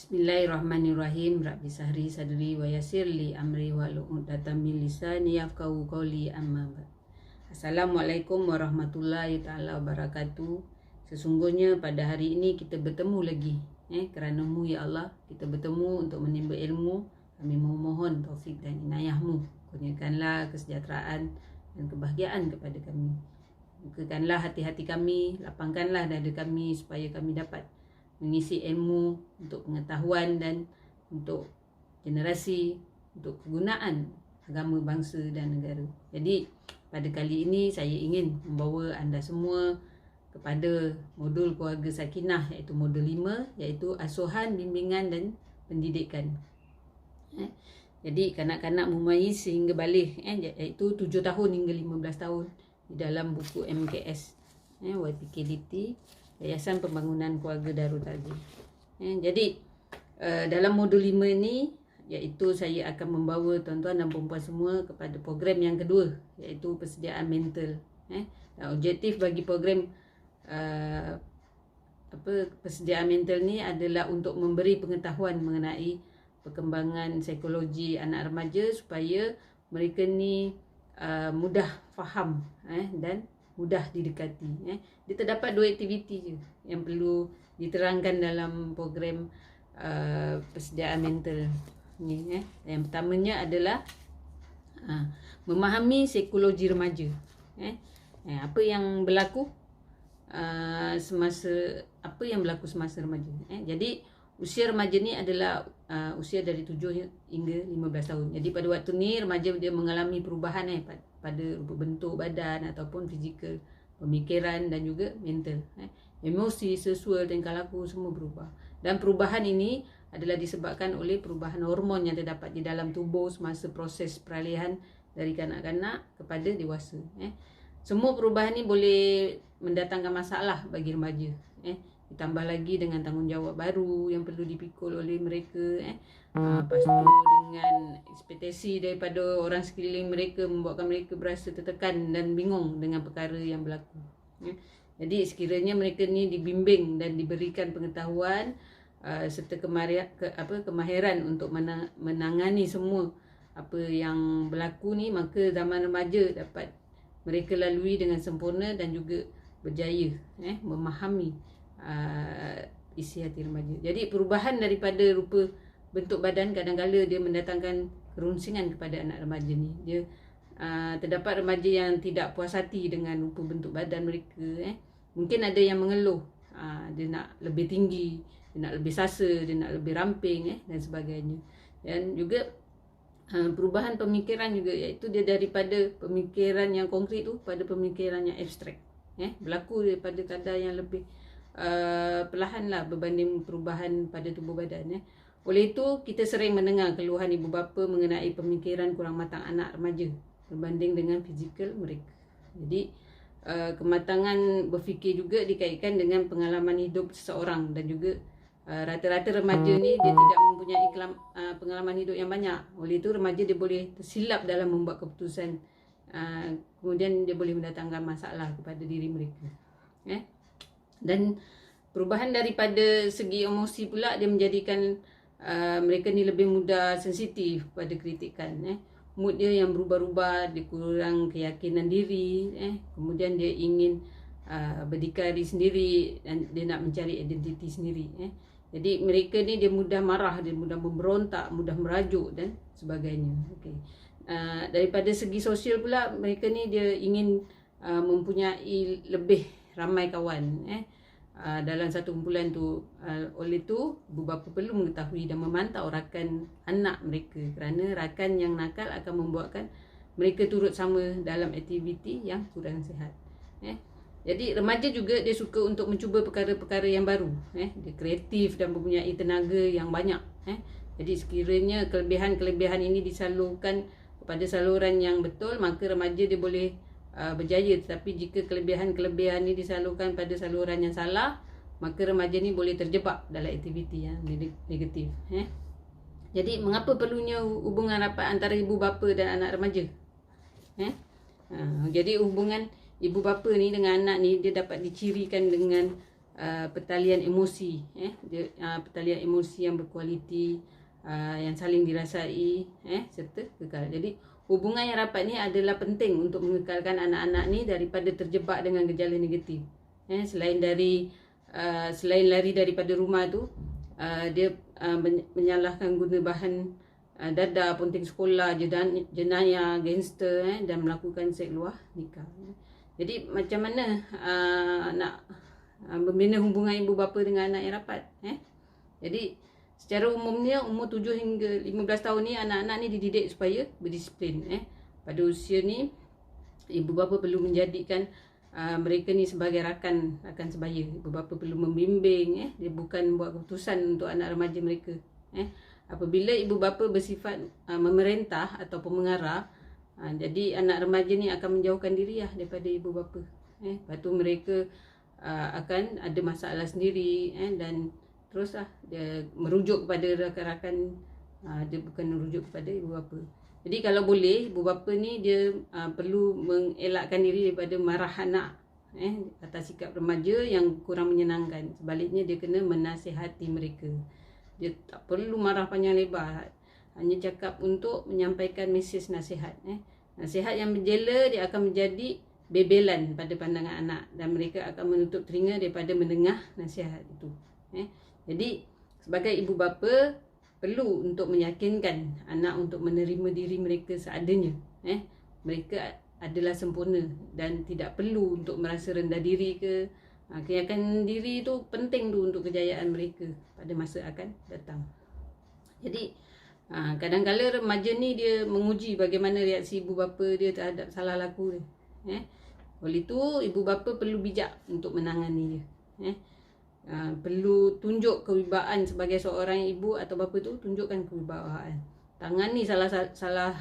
Bismillahirrahmanirrahim. Rabbi sahri sadri wa yassir li amri wahlul 'uqdatam min lisani yafqahu qawli, amma ba'd. Assalamualaikum warahmatullahi taala wabarakatuh. Sesungguhnya pada hari ini kita bertemu lagi kerana-Mu ya Allah, kita bertemu untuk menimba ilmu. Kami memohon taufik dan inayah-Mu. Kurniakanlah kesejahteraan dan kebahagiaan kepada kami. Bukakanlah hati-hati kami, lapangkanlah dada kami supaya kami dapat mengisi ilmu untuk pengetahuan dan untuk generasi, untuk kegunaan agama, bangsa dan negara. Jadi pada kali ini saya ingin membawa anda semua kepada modul keluarga sakinah, iaitu modul 5, iaitu asuhan, bimbingan dan pendidikan. Jadi kanak-kanak mumayyiz sehingga baligh, iaitu 7 tahun hingga 15 tahun di dalam buku MKS YPKDT, Yayasan Pembangunan Keluarga Darul Ta'zim. Jadi dalam modul 5 ini, iaitu saya akan membawa tuan-tuan dan perempuan semua kepada program yang kedua, iaitu persediaan mental. Dan objektif bagi program persediaan mental ni adalah untuk memberi pengetahuan mengenai perkembangan psikologi anak remaja supaya mereka ni mudah faham dan mudah didekati. Dia terdapat 2 aktiviti je yang perlu diterangkan dalam program persediaan mental ni. Yang pertamanya adalah memahami psikologi remaja. Apa yang berlaku semasa remaja. Jadi usia remaja ni adalah usia dari 7 hingga 15 tahun. Jadi pada waktu ni remaja dia mengalami perubahan pada rupa bentuk badan ataupun fizikal, pemikiran dan juga mental. Emosi, seksual, tingkah laku semua berubah. Dan perubahan ini adalah disebabkan oleh perubahan hormon yang terdapat di dalam tubuh semasa proses peralihan dari kanak-kanak kepada dewasa. Semua perubahan ini boleh mendatangkan masalah bagi remaja. Ditambah lagi dengan tanggungjawab baru yang perlu dipikul oleh mereka. Lepas tu dengan ekspektasi daripada orang sekeliling mereka membuatkan mereka berasa tertekan dan bingung dengan perkara yang berlaku. Jadi sekiranya mereka ni dibimbing dan diberikan pengetahuan serta kemahiran untuk menangani semua apa yang berlaku ni, maka zaman remaja dapat mereka lalui dengan sempurna dan juga berjaya memahami isi hati remaja. Jadi perubahan daripada rupa bentuk badan kadang-kala dia mendatangkan kerunsingan kepada anak remaja ni. Dia terdapat remaja yang tidak puas hati dengan rupa bentuk badan mereka. Mungkin ada yang mengeluh, dia nak lebih tinggi, dia nak lebih sasa, dia nak lebih ramping dan sebagainya. Dan juga perubahan pemikiran juga, iaitu dia daripada pemikiran yang konkret tu pada pemikiran yang abstrak. Berlaku daripada kadar yang lebih perlahan lah berbanding perubahan pada tubuh badan. Oleh itu kita sering mendengar keluhan ibu bapa mengenai pemikiran kurang matang anak remaja berbanding dengan fizikal mereka. Jadi kematangan berfikir juga dikaitkan dengan pengalaman hidup seseorang, dan juga rata-rata remaja ni dia tidak mempunyai pengalaman hidup yang banyak. Oleh itu remaja dia boleh tersilap dalam membuat keputusan, kemudian dia boleh mendatangkan masalah kepada diri mereka. Dan perubahan daripada segi emosi pula, dia menjadikan mereka ni lebih mudah sensitif pada kritikan. Mood dia yang berubah-ubah, dia kurang keyakinan diri, kemudian dia ingin berdikari sendiri dan dia nak mencari identiti sendiri. Jadi mereka ni dia mudah marah, dia mudah memberontak, mudah merajuk dan sebagainya. Daripada segi sosial pula, mereka ni dia ingin mempunyai lebih ramai kawan dalam satu kumpulan tu. Oleh tu ibu bapa perlu mengetahui dan memantau rakan anak mereka, kerana rakan yang nakal akan membuatkan mereka turut sama dalam aktiviti yang kurang sihat. Jadi remaja juga dia suka untuk mencuba perkara-perkara yang baru. Dia kreatif dan mempunyai tenaga yang banyak. Jadi sekiranya kelebihan-kelebihan ini disalurkan kepada saluran yang betul, maka remaja dia boleh berjaya. Tetapi jika kelebihan-kelebihan ini disalurkan pada saluran yang salah, maka remaja ni boleh terjebak dalam aktiviti yang negatif. Jadi mengapa perlunya hubungan rapat antara ibu bapa dan anak remaja? Jadi hubungan ibu bapa ni dengan anak ni dia dapat dicirikan dengan pertalian emosi, pertalian emosi yang berkualiti, yang saling dirasai, serta kekal. Jadi hubungan yang rapat ni adalah penting untuk mengekalkan anak-anak ni daripada terjebak dengan gejala negatif. Selain lari daripada rumah tu, dia menyalahkan guna bahan dadah, punting sekolah, jenayah, gangster, dan melakukan seks luar nikah. Jadi macam mana nak membina hubungan ibu bapa dengan anak yang rapat? Jadi secara umumnya umur 7 hingga 15 tahun ni anak-anak ni dididik supaya berdisiplin. Pada usia ni ibu bapa perlu menjadikan mereka ni sebagai rakan sebaya. Ibu bapa perlu membimbing, dia bukan buat keputusan untuk anak remaja mereka. Apabila ibu bapa bersifat memerintah ataupun mengarah, jadi anak remaja ni akan menjauhkan diri daripada ibu bapa. Lepas tu mereka akan ada masalah sendiri, dan teruslah dia merujuk kepada rakan-rakan, dia bukan merujuk kepada ibu bapa. Jadi kalau boleh ibu bapa ni dia perlu mengelakkan diri daripada marah anak atas sikap remaja yang kurang menyenangkan. Sebaliknya dia kena menasihati mereka. Dia tak perlu marah panjang lebar, hanya cakap untuk menyampaikan mesej nasihat. Nasihat yang menjela dia akan menjadi bebelan pada pandangan anak, dan mereka akan menutup telinga daripada mendengar nasihat itu. Jadi sebagai ibu bapa perlu untuk meyakinkan anak untuk menerima diri mereka seadanya. Mereka adalah sempurna dan tidak perlu untuk merasa rendah diri ke. Keyakinan diri itu penting tu untuk kejayaan mereka pada masa akan datang. Jadi kadang-kadang remaja ni dia menguji bagaimana reaksi ibu bapa dia terhadap salah laku dia. Oleh itu ibu bapa perlu bijak untuk menangani dia. Perlu tunjuk kewibawaan sebagai seorang ibu atau bapa tu, tunjukkan kewibawaan. Tangani salah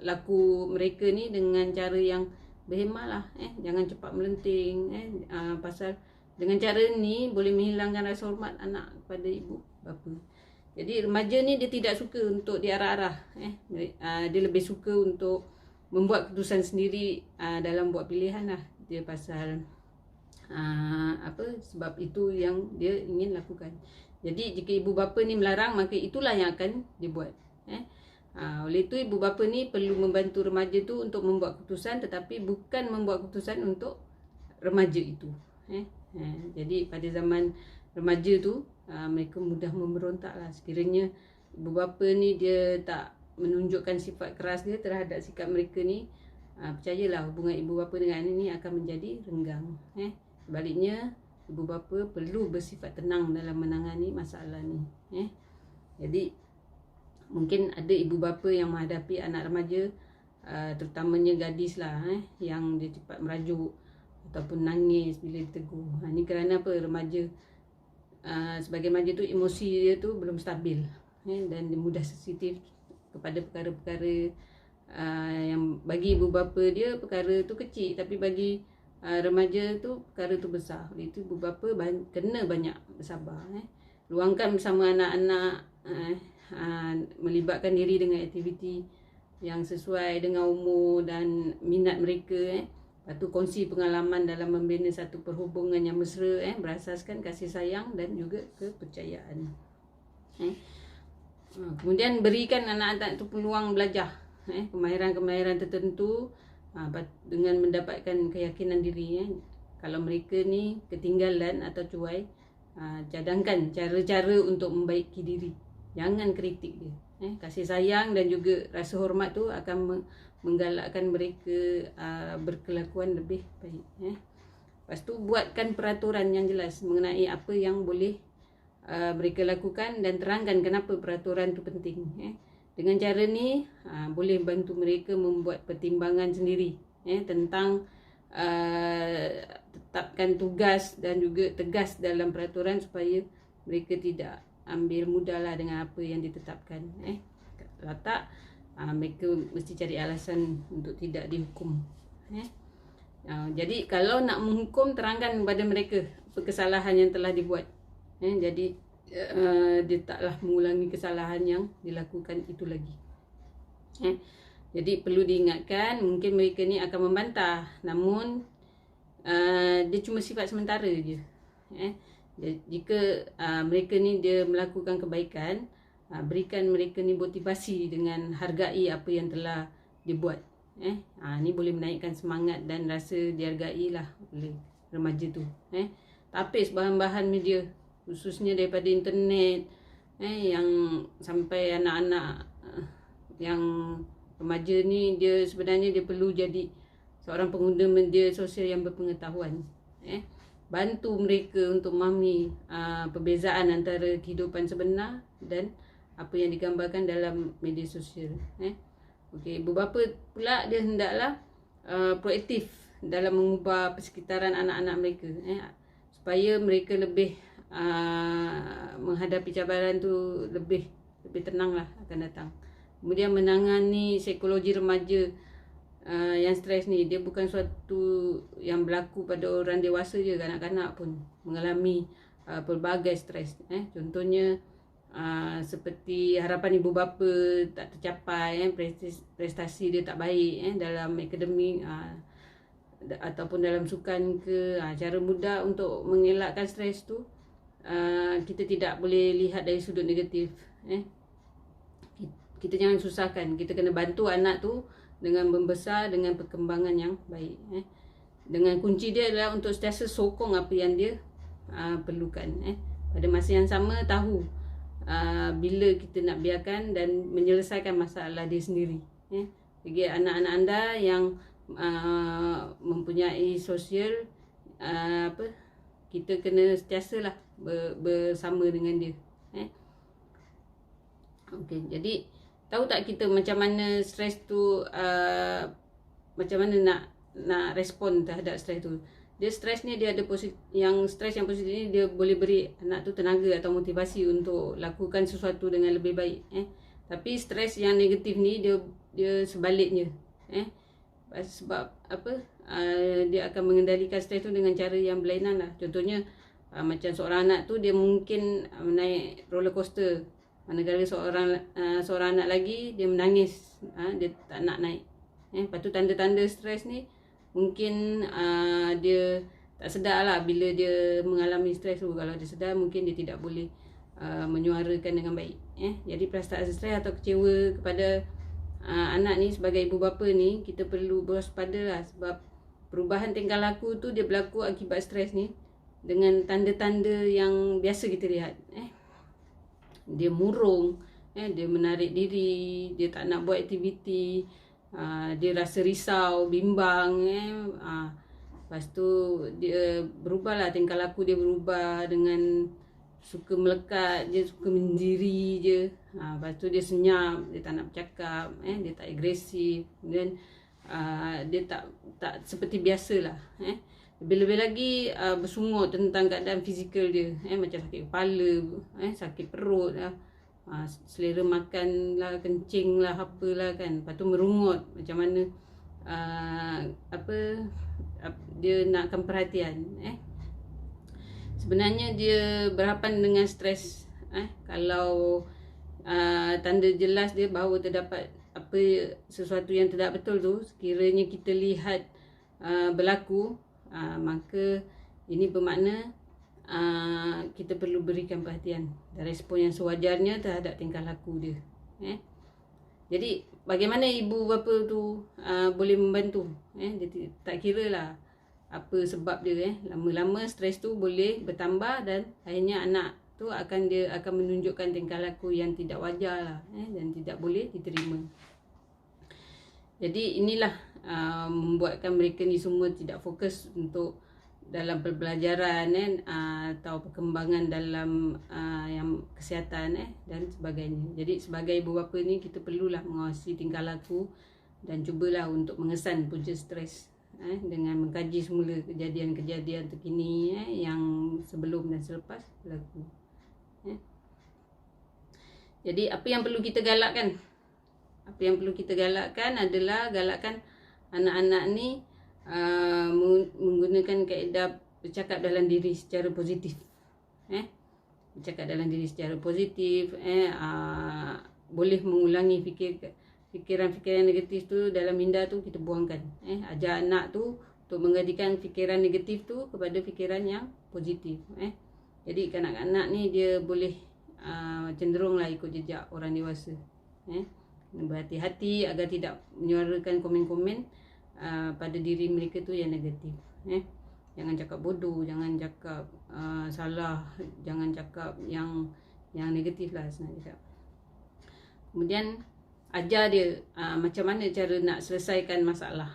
laku mereka ni dengan cara yang berhemah lah. Jangan cepat melenting. Pasal dengan cara ni boleh menghilangkan rasa hormat anak kepada ibu bapa. Jadi remaja ni dia tidak suka untuk diarah-arah. Dia lebih suka untuk membuat keputusan sendiri dalam buat pilihan lah. Dia pasal sebab itu yang dia ingin lakukan. Jadi jika ibu bapa ni melarang, maka itulah yang akan dia buat. Oleh itu ibu bapa ni perlu membantu remaja tu untuk membuat keputusan, tetapi bukan membuat keputusan untuk remaja itu. Jadi pada zaman remaja tu mereka mudah memberontak lah. Sekiranya ibu bapa ni dia tak menunjukkan sifat keras dia terhadap sikap mereka ni, percayalah hubungan ibu bapa dengan anak ni akan menjadi renggang. Sebaliknya ibu bapa perlu bersifat tenang dalam menangani masalah ni. Jadi mungkin ada ibu bapa yang menghadapi anak remaja, terutamanya gadis lah, yang dia cepat merajuk ataupun nangis bila ditegur. Ini kerana apa? Remaja sebagai remaja tu emosi dia tu belum stabil, dan dia mudah sensitif kepada perkara-perkara yang bagi ibu bapa dia perkara tu kecil, tapi bagi remaja tu perkara tu besar. Oleh itu ibu bapa kena banyak bersabar. Luangkan bersama anak-anak, melibatkan diri dengan aktiviti yang sesuai dengan umur dan minat mereka. Lepas tu kongsi pengalaman dalam membina satu perhubungan yang mesra, berasaskan kasih sayang dan juga kepercayaan. Kemudian berikan anak-anak tu peluang belajar kemahiran-kemahiran tertentu dengan mendapatkan keyakinan diri. Kalau mereka ni ketinggalan atau cuai, cadangkan cara-cara untuk membaiki diri. Jangan kritik dia. Kasih sayang dan juga rasa hormat tu akan menggalakkan mereka berkelakuan lebih baik. Lepas tu buatkan peraturan yang jelas mengenai apa yang boleh mereka lakukan, dan terangkan kenapa peraturan tu penting. Dengan cara ni boleh bantu mereka membuat pertimbangan sendiri tentang tetapkan tugas dan juga tegas dalam peraturan supaya mereka tidak ambil mudahlah dengan apa yang ditetapkan. Kalau tak, mereka mesti cari alasan untuk tidak dihukum. Jadi kalau nak menghukum, terangkan kepada mereka apa kesalahan yang telah dibuat. Jadi dia taklah mengulangi kesalahan yang dilakukan itu lagi. Jadi perlu diingatkan, mungkin mereka ni akan membantah, namun dia cuma sifat sementara je. Jika mereka ni dia melakukan kebaikan, berikan mereka ni motivasi dengan hargai apa yang telah dibuat. Ni boleh menaikkan semangat dan rasa dihargai lah oleh remaja tu. Tapis bahan-bahan media, khususnya daripada internet, yang sampai anak-anak yang remaja ni, dia sebenarnya dia perlu jadi seorang pengguna media sosial yang berpengetahuan. Bantu mereka untuk memahami perbezaan antara kehidupan sebenar dan apa yang digambarkan dalam media sosial. Okey, ibu bapa pula dia hendaklah proaktif dalam mengubah persekitaran anak-anak mereka, supaya mereka lebih menghadapi cabaran tu lebih tenanglah akan datang. Kemudian menangani psikologi remaja yang stres ni, dia bukan suatu yang berlaku pada orang dewasa je, kanak-kanak pun mengalami pelbagai stres. Contohnya seperti harapan ibu bapa tak tercapai, prestasi dia tak baik dalam akademik ataupun dalam sukan ke. Cara mudah untuk mengelakkan stres tu, kita tidak boleh lihat dari sudut negatif. Kita jangan susahkan, kita kena bantu anak tu dengan membesar dengan perkembangan yang baik. Dengan kunci dia adalah untuk sentiasa sokong apa yang dia perlukan. Pada masa yang sama tahu bila kita nak biarkan dan menyelesaikan masalah dia sendiri. Bagi anak-anak anda yang mempunyai sosial, kita kena sentiasalah bersama dengan dia. Okey, jadi tahu tak kita macam mana stres tu, macam mana nak respon terhadap stres tu. Dia stres ni, dia ada yang stres yang positif ni, dia boleh beri anak tu tenaga atau motivasi untuk lakukan sesuatu dengan lebih baik. Tapi stres yang negatif ni, dia sebaliknya. Sebab apa? Dia akan mengendalikan stres tu dengan cara yang berlainan lah. Contohnya macam seorang anak tu, dia mungkin naik roller coaster, manakala seorang anak lagi dia menangis, dia tak nak naik. Lepas tu tanda-tanda stres ni mungkin dia tak sedar lah bila dia mengalami stres tu. Kalau dia sedar, mungkin dia tidak boleh menyuarakan dengan baik. Jadi perasaan stres atau kecewa kepada anak ni, sebagai ibu bapa ni, kita perlu berwaspada lah. Sebab perubahan tingkah laku tu dia berlaku akibat stres ni dengan tanda-tanda yang biasa kita lihat. Dia murung, dia menarik diri, dia tak nak buat aktiviti, dia rasa risau, bimbang. Lepas tu dia berubahlah, tingkah laku dia berubah dengan suka melekat, dia suka mendiri je. Lepas tu dia senyap, dia tak nak bercakap, dia tak agresif, dan dia tak seperti biasalah. Lebih-lebih lagi bersungut tentang keadaan fizikal dia, macam sakit kepala, sakit perut lah, selera makan lah, kencing lah, apalah kan. Lepas tu merungut, macam mana dia nakkan perhatian. Sebenarnya dia berhadapan dengan stres. Kalau tanda jelas dia bahawa terdapat sesuatu yang tidak betul tu, sekiranya kita lihat berlaku, maka ini bermakna kita perlu berikan perhatian dan respon yang sewajarnya terhadap tingkah laku dia. Jadi bagaimana ibu bapa tu boleh membantu? Dia tak kira lah apa sebab dia. Lama-lama stres tu boleh bertambah dan akhirnya anak tu akan menunjukkan tingkah laku yang tidak wajar lah, dan tidak boleh diterima. Jadi inilah membuatkan mereka ni semua tidak fokus untuk dalam pembelajaran atau perkembangan dalam yang kesihatan dan sebagainya. Jadi sebagai ibu bapa ni, kita perlulah mengawasi tingkah laku dan cubalah untuk mengesan punca stres dengan mengkaji semula kejadian-kejadian terkini yang sebelum dan selepas berlaku. Jadi apa yang perlu kita galakkan? Apa yang perlu kita galakkan adalah galakkan anak-anak ni menggunakan kaedah bercakap dalam diri secara positif. Bercakap dalam diri secara positif, boleh mengulangi fikiran-fikiran negatif tu dalam minda tu, kita buangkan. Ajar anak tu untuk menggantikan fikiran negatif tu kepada fikiran yang positif. Jadi kanak-kanak ni dia boleh cenderunglah ikut jejak orang dewasa. Berhati-hati agar tidak menyuarakan komen-komen pada diri mereka tu yang negatif. Jangan cakap bodoh, jangan cakap salah, jangan cakap yang negatif lah senang cakap. Kemudian ajar dia macam mana cara nak selesaikan masalah.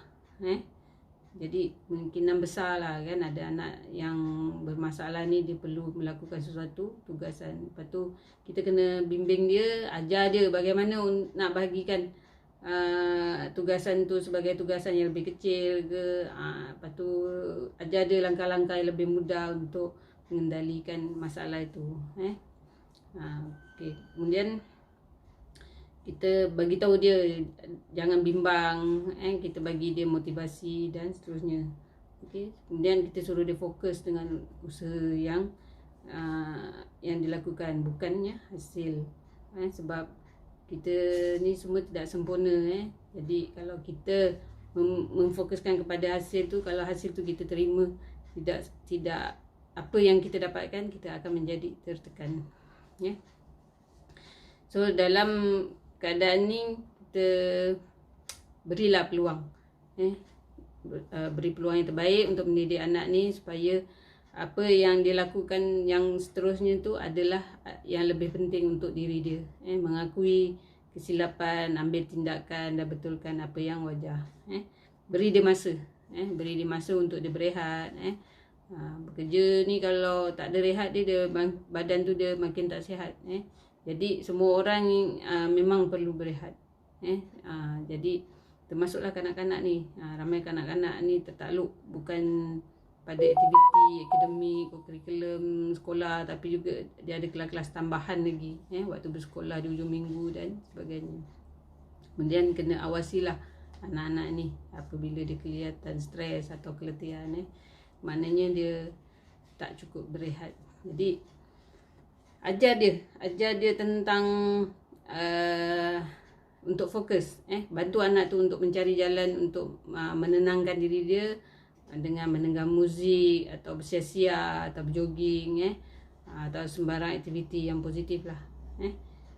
Jadi kemungkinan besar lah kan, ada anak yang bermasalah ni dia perlu melakukan sesuatu tugasan. Lepas tu kita kena bimbing dia, ajar dia bagaimana nak bahagikan tugasan tu sebagai tugasan yang lebih kecil ke. Lepas tu ajar dia langkah-langkah yang lebih mudah untuk mengendalikan masalah itu. Okay. Kemudian kita bagi tahu dia jangan bimbang, kita bagi dia motivasi dan seterusnya. Okey, kemudian kita suruh dia fokus dengan usaha yang dilakukan, bukannya hasil. Sebab kita ni semua tidak sempurna. Jadi kalau kita memfokuskan kepada hasil tu, kalau hasil tu kita terima tidak apa yang kita dapatkan, kita akan menjadi tertekan. So dalam keadaan ni kita berilah peluang, beri peluang yang terbaik untuk mendidik anak ni supaya apa yang dia lakukan yang seterusnya tu adalah yang lebih penting untuk diri dia. Mengakui kesilapan, ambil tindakan dan betulkan apa yang wajar. Beri dia masa, beri dia masa untuk dia berehat. Bekerja ni kalau tak ada rehat dia badan tu dia makin tak sihat. Jadi semua orang memang perlu berehat. Jadi termasuklah kanak-kanak ni. Ramai kanak-kanak ni tertakluk bukan pada aktiviti akademik, kurikulum sekolah, tapi juga dia ada kelas-kelas tambahan lagi waktu bersekolah di hujung minggu dan sebagainya. Kemudian kena awasilah anak-anak ni apabila dia kelihatan stres atau keletihan, maknanya dia tak cukup berehat. Jadi ajar dia tentang untuk fokus, bantu anak tu untuk mencari jalan untuk menenangkan diri dia dengan mendengar muzik atau bersia-sia atau berjoging, atau sembarang aktiviti yang positif lah.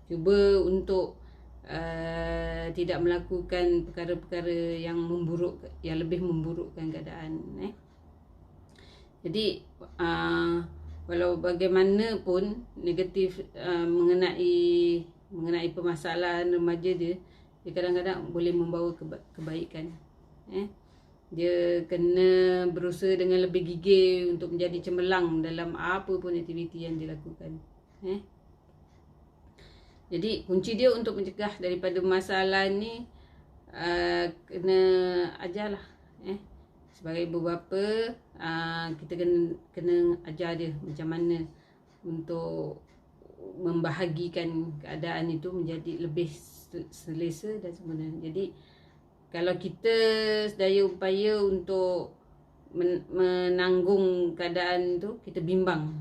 Cuba untuk tidak melakukan perkara-perkara yang lebih memburukkan keadaan. Jadi walau bagaimanapun negatif mengenai permasalahan remaja dia kadang-kadang boleh membawa kebaikan. Dia kena berusaha dengan lebih gigih untuk menjadi cemerlang dalam apa pun aktiviti yang dilakukan. Jadi kunci dia untuk mencegah daripada masalah ni kena ajarlah. Sebagai ibu bapa, kita kena ajar dia macam mana untuk membahagikan keadaan itu menjadi lebih selesa dan sempurna. Jadi kalau kita sedaya upaya untuk menanggung keadaan tu, kita bimbang,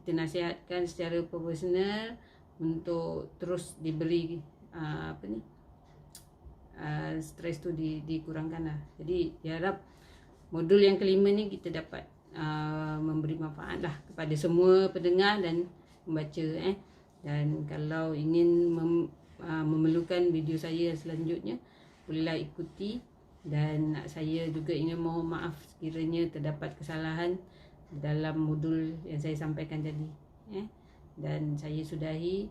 kita nasihatkan secara profesional untuk terus diberi stres tu dikurangkan lah. Jadi diharap modul yang kelima ni kita dapat memberi manfaat lah kepada semua pendengar dan membaca. Dan kalau ingin memerlukan video saya selanjutnya, bolehlah ikuti. Dan saya juga ingin mohon maaf sekiranya terdapat kesalahan dalam modul yang saya sampaikan tadi. Dan saya sudahi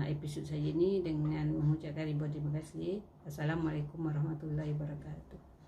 episod saya ni dengan mengucapkan ribuan terima kasih. Assalamualaikum warahmatullahi wabarakatuh.